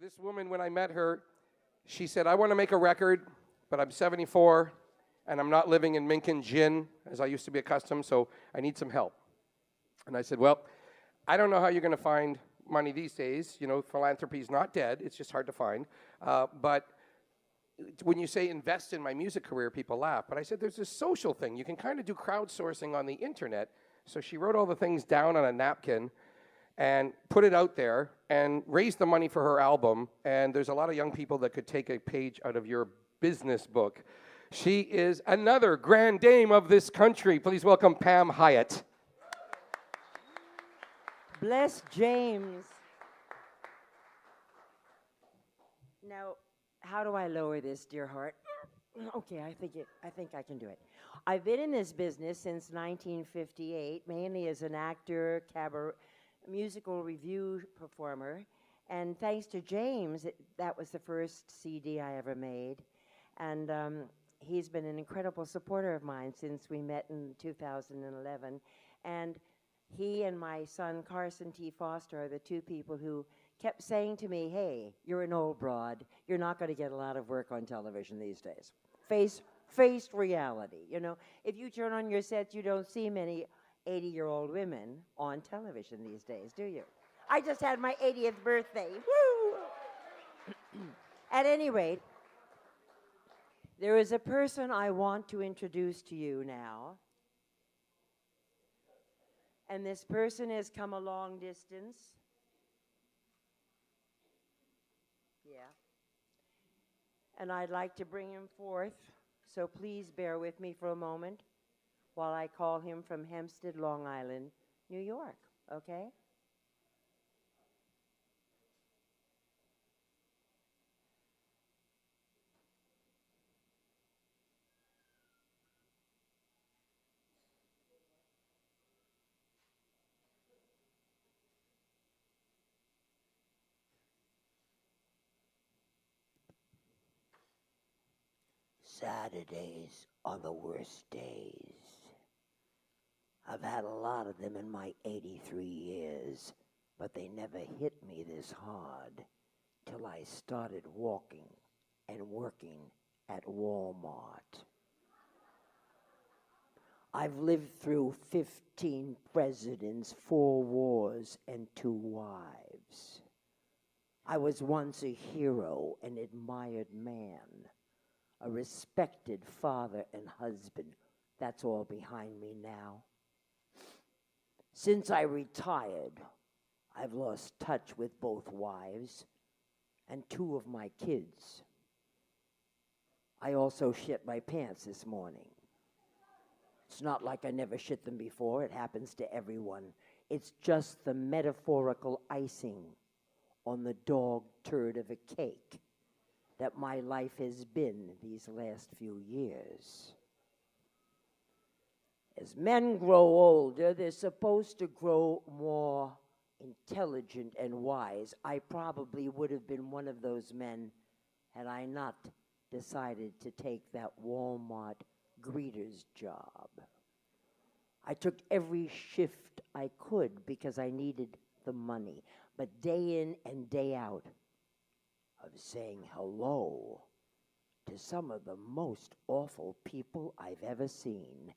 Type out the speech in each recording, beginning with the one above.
This woman, when I met her, she said, I want to make a record, but I'm 74, and I'm not living in Minkin Gin, as I used to be accustomed, so I need some help. And I said, well, I don't know how you're going to find money these days. You know, philanthropy is not dead. It's just hard to find. But when you say invest in my music career, people laugh. But I said, there's this social thing. You can kind of do crowdsourcing on the internet. So she wrote all the things down on a napkin and put it out there and raised the money for her album. And there's a lot of young people that could take a page out of your business book. She is another grand dame of this country. Please welcome Pam Hyatt. Bless James. Now, how do I lower this, dear heart? Okay, I think I can do it. I've been in this business since 1958, mainly as an actor, cabaret, musical review performer, and thanks to James, that was the first CD I ever made, and he's been an incredible supporter of mine since we met in 2011, and he and my son Carson T. Foster are the two people who kept saying to me, hey, you're an old broad, you're not going to get a lot of work on television these days. Face reality, you know. If you turn on your sets, you don't see many 80-year-old women on television these days, do you? I just had my 80th birthday, woo! At any rate, there is a person I want to introduce to you now. And this person has come a long distance. Yeah. And I'd like to bring him forth, so please bear with me for a moment while I call him from Hempstead, Long Island, New York, okay? Saturdays are the worst days. I've had a lot of them in my 83 years, but they never hit me this hard till I started walking and working at Walmart. I've lived through 15 presidents, 4 wars, and 2 wives. I was once a hero, an admired man, a respected father and husband. That's all behind me now. Since I retired, I've lost touch with both wives and 2 of my kids. I also shit my pants this morning. It's not like I never shit them before. It happens to everyone. It's just the metaphorical icing on the dog turd of a cake that my life has been these last few years. As men grow older, they're supposed to grow more intelligent and wise. I probably would have been one of those men had I not decided to take that Walmart greeter's job. I took every shift I could because I needed the money, but day in and day out, of saying hello to some of the most awful people I've ever seen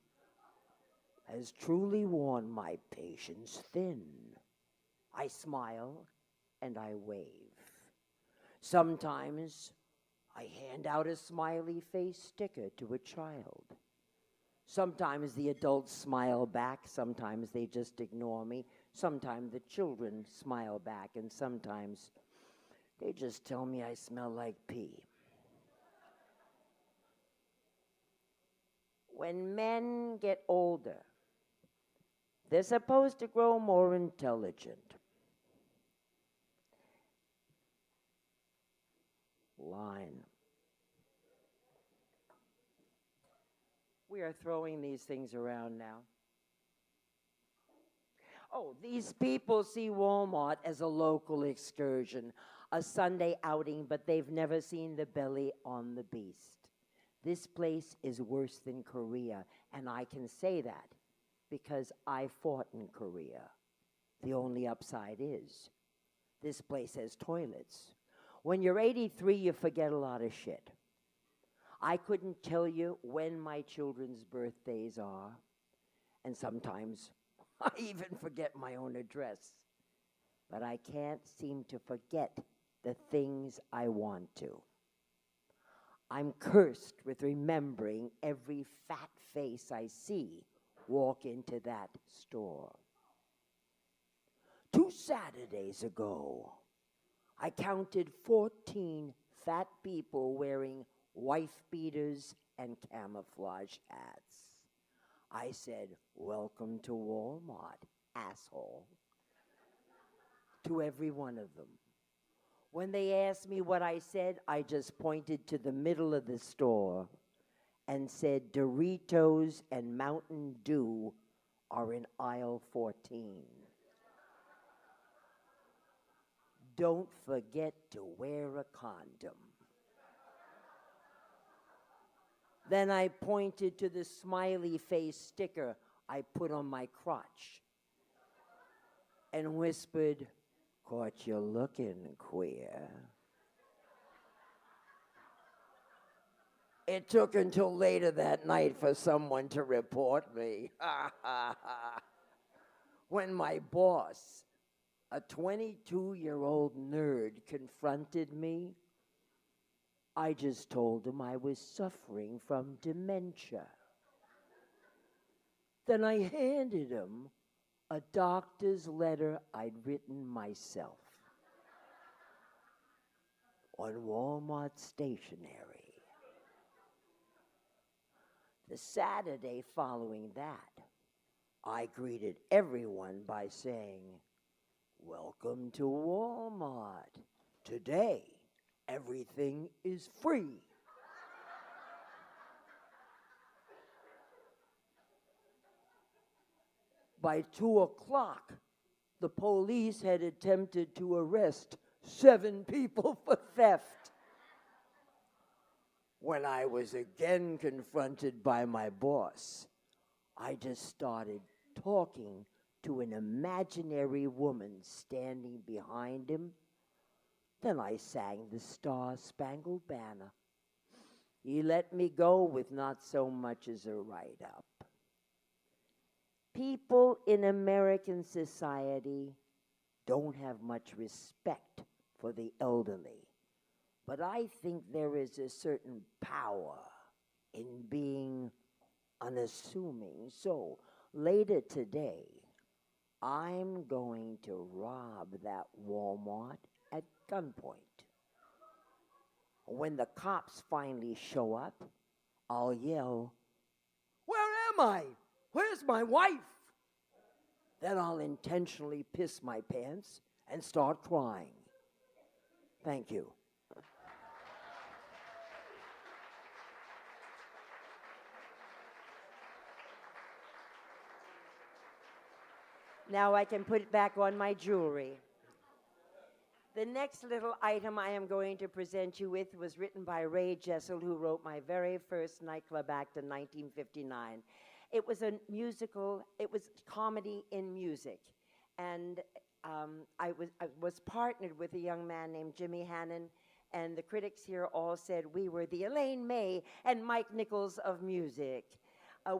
has truly worn my patience thin. I smile and I wave. Sometimes I hand out a smiley face sticker to a child. Sometimes the adults smile back, sometimes they just ignore me. Sometimes the children smile back, and sometimes they just tell me I smell like pee. When men get older, they're supposed to grow more intelligent. Line. We are throwing these things around now. Oh, these people see Walmart as a local excursion, a Sunday outing, but they've never seen the belly on the beast. This place is worse than Korea, and I can say that because I fought in Korea. The only upside is this place has toilets. When you're 83, you forget a lot of shit. I couldn't tell you when my children's birthdays are, and sometimes I even forget my own address. But I can't seem to forget the things I want to. I'm cursed with remembering every fat face I see walk into that store. 2 Saturdays ago, I counted 14 fat people wearing wife beaters and camouflage hats. I said, "Welcome to Walmart, asshole," to every one of them. When they asked me what I said, I just pointed to the middle of the store and said, "Doritos and Mountain Dew are in aisle 14. Don't forget to wear a condom." Then I pointed to the smiley face sticker I put on my crotch and whispered, "Caught you looking, queer." It took until later that night for someone to report me. When my boss, a 22-year-old nerd, confronted me, I just told him I was suffering from dementia. Then I handed him a doctor's letter I'd written myself on Walmart stationery. The Saturday following that, I greeted everyone by saying, "Welcome to Walmart. Today, everything is free." By 2 o'clock, the police had attempted to arrest 7 people for theft. When I was again confronted by my boss, I just started talking to an imaginary woman standing behind him. Then I sang the Star-Spangled Banner. He let me go with not so much as a write-up. People in American society don't have much respect for the elderly, but I think there is a certain power in being unassuming. So later today, I'm going to rob that Walmart at gunpoint. When the cops finally show up, I'll yell, "Where am I? Where's my wife?" Then I'll intentionally piss my pants and start crying. Thank you. Now I can put back on my jewelry. The next little item I am going to present you with was written by Ray Jessel, who wrote my very first nightclub act in 1959. It was a musical, it was comedy in music. And I was partnered with a young man named Jimmy Hannon, and the critics here all said we were the Elaine May and Mike Nichols of music.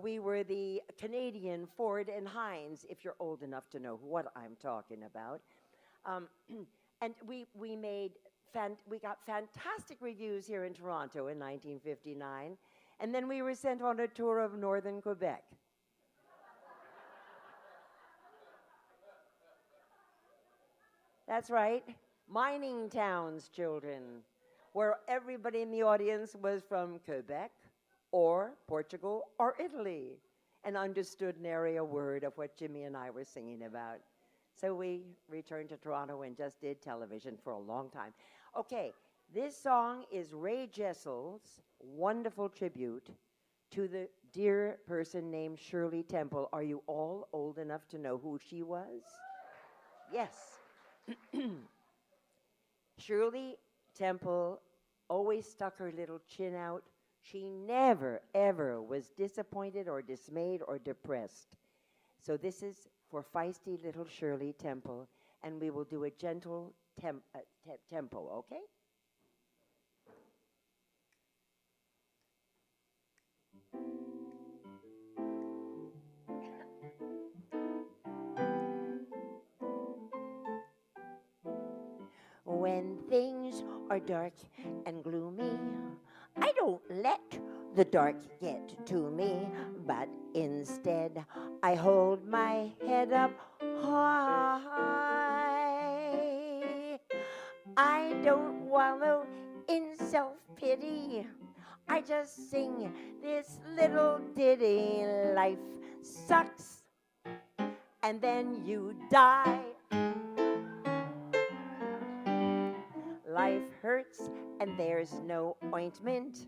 We were the Canadian Ford and Hines, if you're old enough to know what I'm talking about. And we got fantastic reviews here in Toronto in 1959, and then we were sent on a tour of northern Quebec. That's right, mining towns, children, where everybody in the audience was from Quebec or Portugal or Italy and understood nary a word of what Jimmy and I were singing about. So we returned to Toronto and just did television for a long time. Okay, this song is Ray Jessel's wonderful tribute to the dear person named Shirley Temple. Are you all old enough to know who she was? Yes. Shirley Temple always stuck her little chin out. She never, ever was disappointed or dismayed or depressed. So this is for feisty little Shirley Temple, and we will do a gentle tempo, okay? When things are dark and gloomy, I don't let the dark get to me, but instead I hold my head up high. I don't wallow in self-pity. I just sing this little ditty. Life sucks, and then you die. Life hurts, and there's no ointment.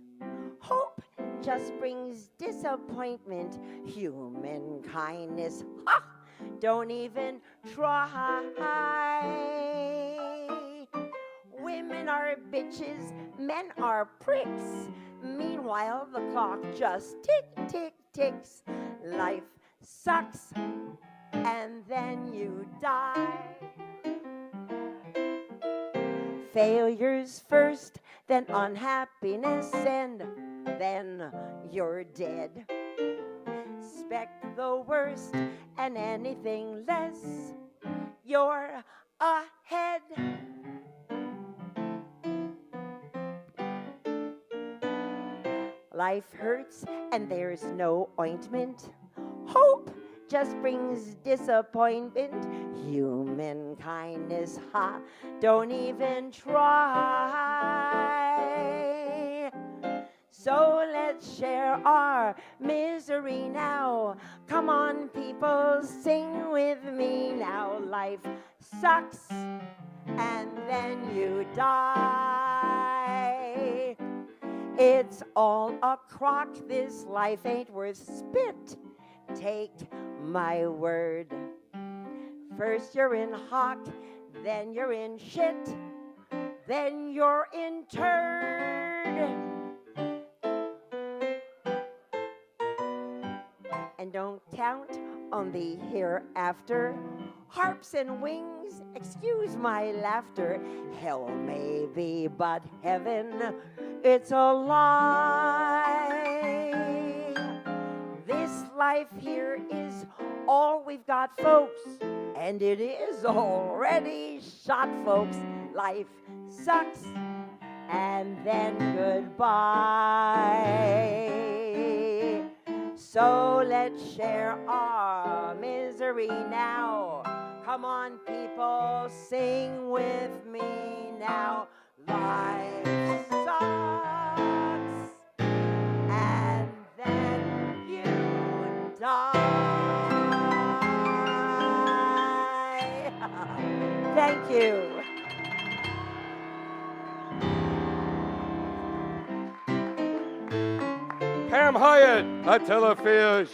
Hope just brings disappointment. Human kindness, ha! Don't even try. Women are bitches, men are pricks. Meanwhile, the clock just tick, tick, ticks. Life sucks, and then you die. Failures first, then unhappiness, and then you're dead. Expect the worst, and anything less, you're ahead. Life hurts, and there's no ointment. Hope just brings disappointment. Human kindness, ha, don't even try. So let's share our misery now. Come on, people, sing with me now. Life sucks, and then you die. It's all a crock, this life ain't worth spit. Take my word. First you're in hock, then you're in shit, then you're in turd. And don't count on the hereafter. Harps and wings, excuse my laughter. Hell may be, but heaven, it's a lie. This life here is all we've got, folks, and it is already shot, folks. Life sucks, and then goodbye. So let's share our misery now. Come on, people, sing with me now. Life sucks, and then you die. Thank you. Pam Hyatt, a telefish.